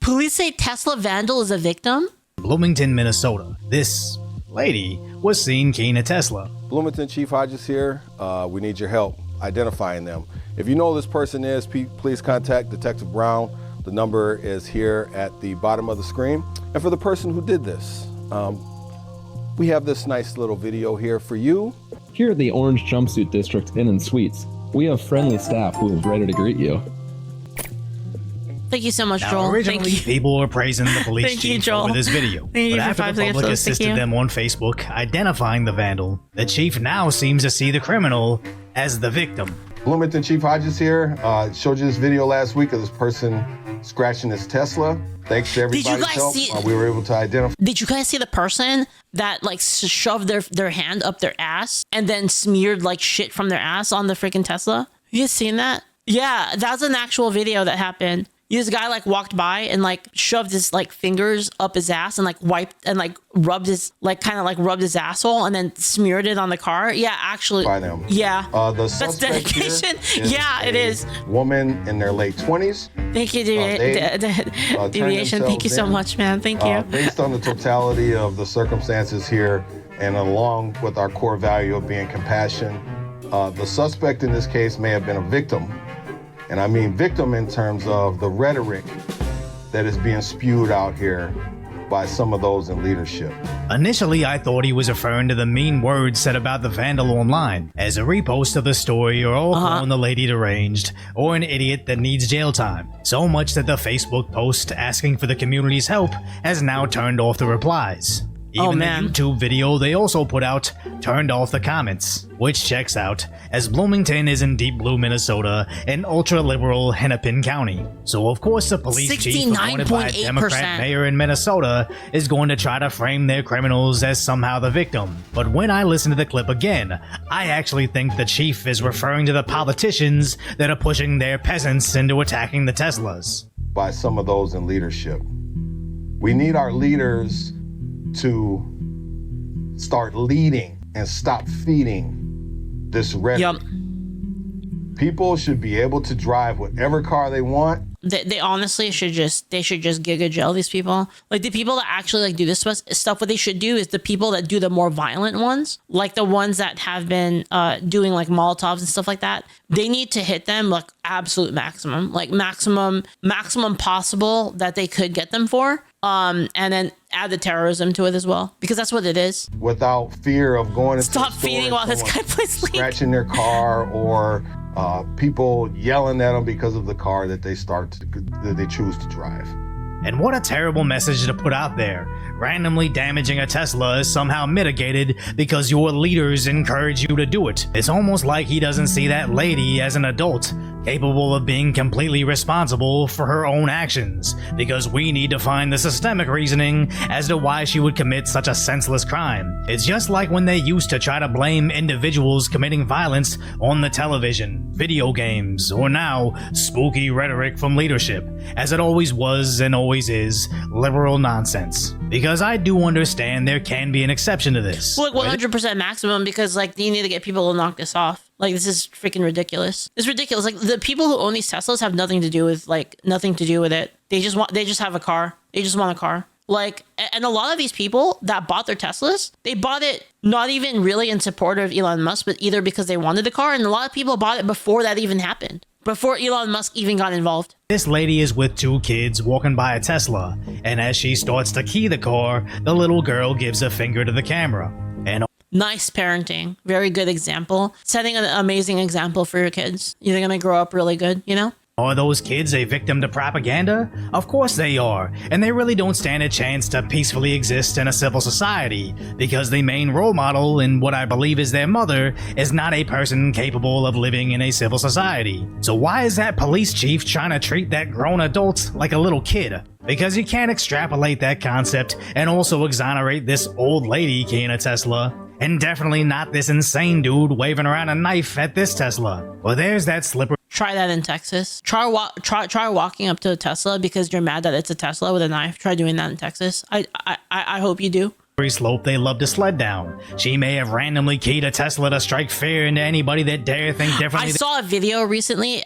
Police say Tesla Vandal is a victim? Bloomington, Minnesota. This lady was seen keying a Tesla. Bloomington, Chief Hodges here. We need your help identifying them. If you know who this person is, please contact Detective Brown. The number is here at the bottom of the screen. And for the person who did this, we have this nice little video here for you. Here at the Orange Jumpsuit District Inn and Suites, we have friendly staff who is ready to greet you. Thank you so much, Now, Joel. originally, people were praising the police Thank you, chief Joel. over this video. Thank you But for after 5 the seconds. public Thank assisted you. them on Facebook identifying the vandal, the chief now seems to see the criminal as the victim. Bloomington, Chief Hodges here. Showed you this video last week of this person scratching his Tesla. Thanks to everybody's help, we were able to identify. Did you guys see the person that like shoved their hand up their ass and then smeared like shit from their ass on the freaking Tesla? You guys seen that? Yeah, that's an actual video that happened. This guy like walked by and like shoved his like fingers up his ass and like wiped and like rubbed his like kind of like rubbed his asshole and then smeared it on the car. Yeah, actually. By them. Yeah. The That's suspect dedication. here is Yeah, it is. Woman in their late 20s. Thank you, Deviation. Thank you so much, man. Thank you. Based on the totality of the circumstances here and along with our core value of being compassion, the suspect in this case may have been a victim. And I mean victim in terms of the rhetoric that is being spewed out here by some of those in leadership. Initially, I thought he was referring to the mean words said about the vandal online as a repost of the story or all calling the lady deranged or an idiot that needs jail time. So much that the Facebook post asking for the community's help has now turned off the replies. Even the YouTube video they also put out turned off the comments, which checks out, as Bloomington is in deep blue Minnesota, an ultra-liberal Hennepin County. So of course the police chief appointed by a Democrat mayor in Minnesota is going to try to frame their criminals as somehow the victim. But when I listen to the clip again, I actually think the chief is referring to the politicians that are pushing their peasants into attacking the Teslas. By some of those in leadership. We need our leaders to start leading and stop feeding this rhetoric. People should be able to drive whatever car they want. They honestly should just giga jail these people. Like the people that actually like do this stuff, what they should do is the people that do the more violent ones, like the ones that have been doing like Molotovs and stuff like that. They need to hit them like absolute maximum, like maximum possible that they could get them for. And then add the terrorism to it as well, because that's what it is. Without fear of going into stop feeding while this guy plays sleep, scratching their car, or people yelling at them because of the car that they choose to drive. And what a terrible message to put out there. Randomly damaging a Tesla is somehow mitigated because your leaders encourage you to do it. It's almost like he doesn't see that lady as an adult, capable of being completely responsible for her own actions, because we need to find the systemic reasoning as to why she would commit such a senseless crime. It's just like when they used to try to blame individuals committing violence on the television, video games, or now spooky rhetoric from leadership, as it always was and always is liberal nonsense. Because I do understand there can be an exception to this. Look, 100% maximum, because like you need to get people to knock this off. Like this is freaking ridiculous. It's ridiculous. Like the people who own these Teslas have nothing to do with it. They just have a car. They just want a car. Like, and a lot of these people that bought their Teslas, they bought it not even really in support of Elon Musk, but either because they wanted the car. And a lot of people bought it before that even happened, before Elon Musk even got involved. This lady is with 2 kids walking by a Tesla, and as she starts to key the car, the little girl gives a finger to the camera. And nice parenting. Very good example. Setting an amazing example for your kids. They're going to grow up really good, you know? Are those kids a victim to propaganda? Of course they are, and they really don't stand a chance to peacefully exist in a civil society, because the main role model in what I believe is their mother is not a person capable of living in a civil society. So why is that police chief trying to treat that grown adult like a little kid? Because you can't extrapolate that concept and also exonerate this old lady keying a Tesla. And definitely not this insane dude waving around a knife at this Tesla. Well, there's that slippery. Try that in Texas. Try walking up to a Tesla because you're mad that it's a Tesla with a knife. Try doing that in Texas. I hope you do. slope they love to sled down. She may have randomly keyed a Tesla to strike fear into anybody that dare think differently. I saw a video recently.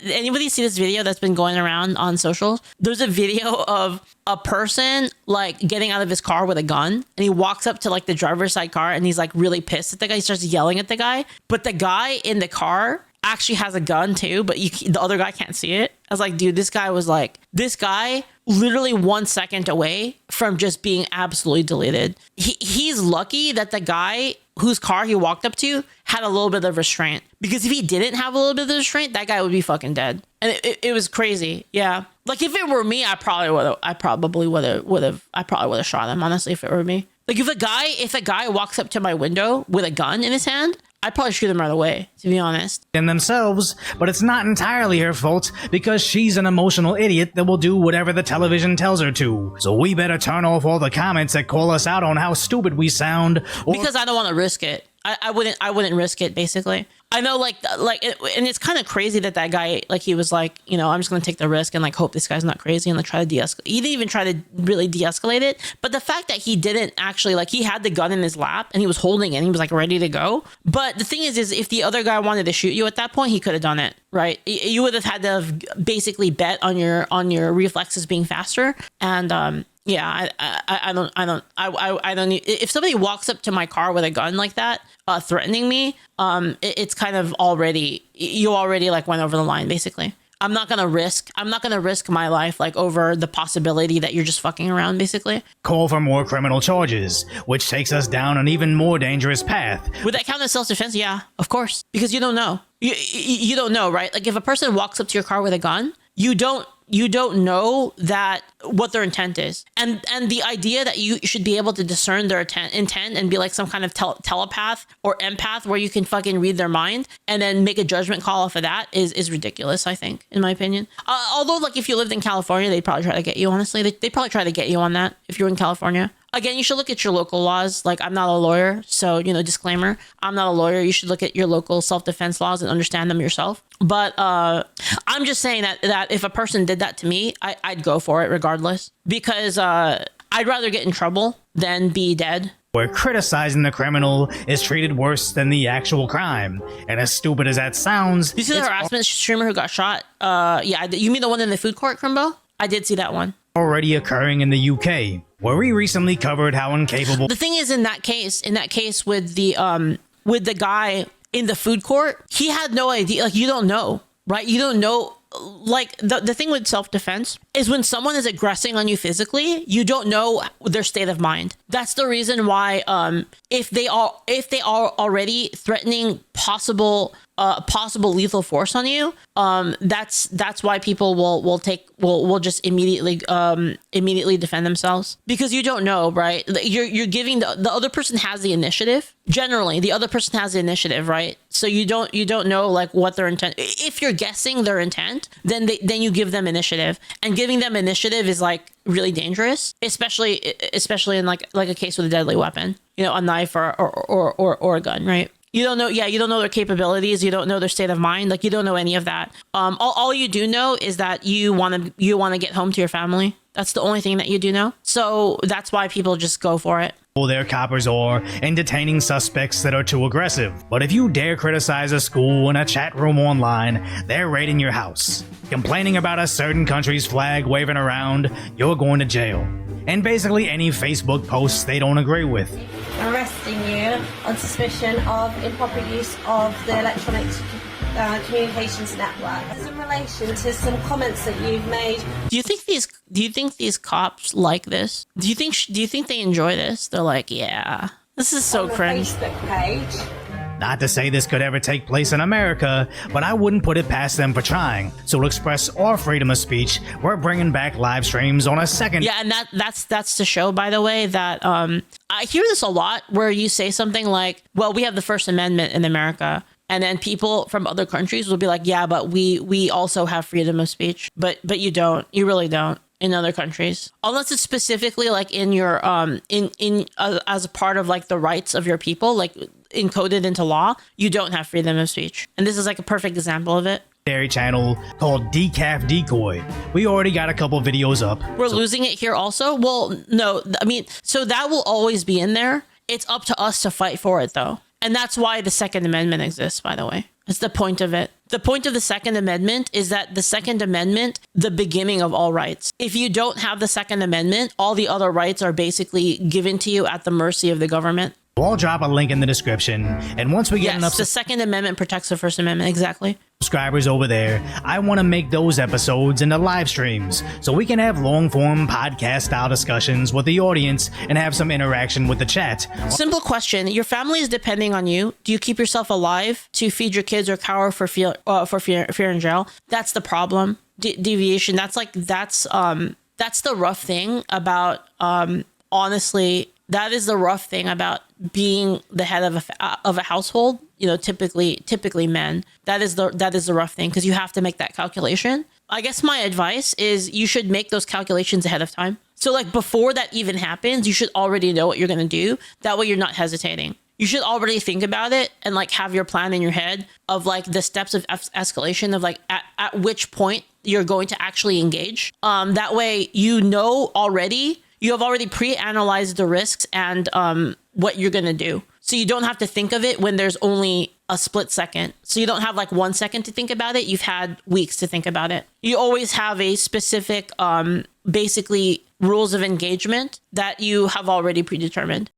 Anybody see this video that's been going around on social? There's a video of a person like getting out of his car with a gun, and he walks up to like the driver's side car, and he's like really pissed at the guy. He starts yelling at the guy, but the guy in the car actually has a gun too, but the other guy can't see it. I was like, dude, this guy literally 1 second away from just being absolutely deleted. He's lucky that the guy whose car he walked up to had a little bit of restraint, because if he didn't have a little bit of restraint, that guy would be fucking dead. And it was crazy. Yeah. Like if it were me, I probably would have shot him, honestly, if it were me. Like if a guy walks up to my window with a gun in his hand, I'd probably shoot him right away, to be honest. In themselves, but it's not entirely her fault, because she's an emotional idiot that will do whatever the television tells her to. So we better turn off all the comments that call us out on how stupid we sound. Because I don't want to risk it. I wouldn't risk it, basically. I know, and it's kind of crazy that guy, like, he was like, you know, I'm just going to take the risk and, like, hope this guy's not crazy and, like, try to de-escalate. He didn't even try to really de-escalate it. But the fact that he didn't actually, like, he had the gun in his lap and he was holding it and he was, like, ready to go. But the thing is if the other guy wanted to shoot you at that point, he could have done it, right? You would have had to have basically bet on your reflexes being faster. And, yeah, I don't need, if somebody walks up to my car with a gun like that, threatening me, it's kind of you already like went over the line, basically. I'm not gonna risk my life like over the possibility that you're just fucking around, basically. Call for more criminal charges, which takes us down an even more dangerous path. Would that count as self-defense? Yeah, of course, because you don't know. You don't know, right? Like if a person walks up to your car with a gun, you don't know that what their intent is, and the idea that you should be able to discern their intent and be like some kind of telepath or empath where you can fucking read their mind and then make a judgment call off of that is ridiculous, I think, in my opinion. Although, like, if you lived in California, they'd probably try to get you, honestly. They'd probably try to get you on that if you're in California. Again, you should look at your local laws. Like, I'm not a lawyer, so, you know, disclaimer, I'm not a lawyer. You should look at your local self-defense laws and understand them yourself. But I'm just saying that if a person did that to me, I'd go for it regardless, because I'd rather get in trouble than be dead. Where criticizing the criminal is treated worse than the actual crime. And as stupid as that sounds... You see the harassment streamer who got shot? Yeah, you mean the one in the food court, Crimbo? I did see that one. Already occurring in the UK, where we recently covered how incapable... The thing is, in that case with the guy in the food court, he had no idea. Like, you don't know, right? You don't know. Like, the thing with self-defense is when someone is aggressing on you physically, you don't know their state of mind. That's the reason why if they are already threatening possible lethal force on you, that's why people will just immediately defend themselves, because you don't know, right? You're giving the other person has the initiative. Generally, the other person has the initiative, right? So you don't know like what their intent. If you're guessing their intent, then you give them initiative, and giving them initiative is like really dangerous, especially in like a case with a deadly weapon, you know, a knife or a gun, right? You don't know. Yeah, you don't know their capabilities. You don't know their state of mind. Like, you don't know any of that. All you do know is that you want to get home to your family. That's the only thing that you do know. So that's why people just go for it. Their coppers are in detaining suspects that are too aggressive. But if you dare criticize a school in a chat room online, they're raiding your house. Complaining about a certain country's flag waving around, you're going to jail. And basically any Facebook posts they don't agree with. Arresting you on suspicion of improper use of the electronic communications network. As in relation to some comments that you've made. Do you think these cops like this? Do you think they enjoy this? They're like, yeah, this is so cringe. Facebook page. Not to say this could ever take place in America, but I wouldn't put it past them for trying. So to express our freedom of speech, we're bringing back live streams on a second. Yeah, and that's to show, by the way, that I hear this a lot, where you say something like, well, we have the First Amendment in America. And then people from other countries will be like, yeah, but we also have freedom of speech. But you don't. You really don't in other countries. Unless it's specifically like in your as a part of like the rights of your people, like encoded into law, you don't have freedom of speech. And this is like a perfect example of it. channel called Decaf Decoy. We already got a couple videos up. We're losing it here also? Well, no, I mean, so that will always be in there. It's up to us to fight for it, though. And that's why the Second Amendment exists, by the way. It's the point of it. The point of the Second Amendment is that the Second Amendment, the beginning of all rights. If you don't have the Second Amendment, all the other rights are basically given to you at the mercy of the government. We'll drop a link in the description. And once we get enough the Second Amendment protects the First Amendment. Exactly. Subscribers over there, I want to make those episodes into live streams so we can have long form podcast style discussions with the audience and have some interaction with the chat. Simple question. Your family is depending on you. Do you keep yourself alive to feed your kids or cower for fear in jail? That's the problem. Deviation. That's the rough thing about, honestly, that is the rough thing about being the head of a household. You know, typically men. That is the rough thing, because you have to make that calculation. I guess my advice is you should make those calculations ahead of time. So like before that even happens, you should already know what you're going to do. That way you're not hesitating. You should already think about it and like have your plan in your head of like the steps of escalation of like at which point you're going to actually engage. That way you know already. You have already pre-analyzed the risks and what you're going to do. So you don't have to think of it when there's only a split second. So you don't have like 1 second to think about it. You've had weeks to think about it. You always have a specific, basically rules of engagement that you have already predetermined.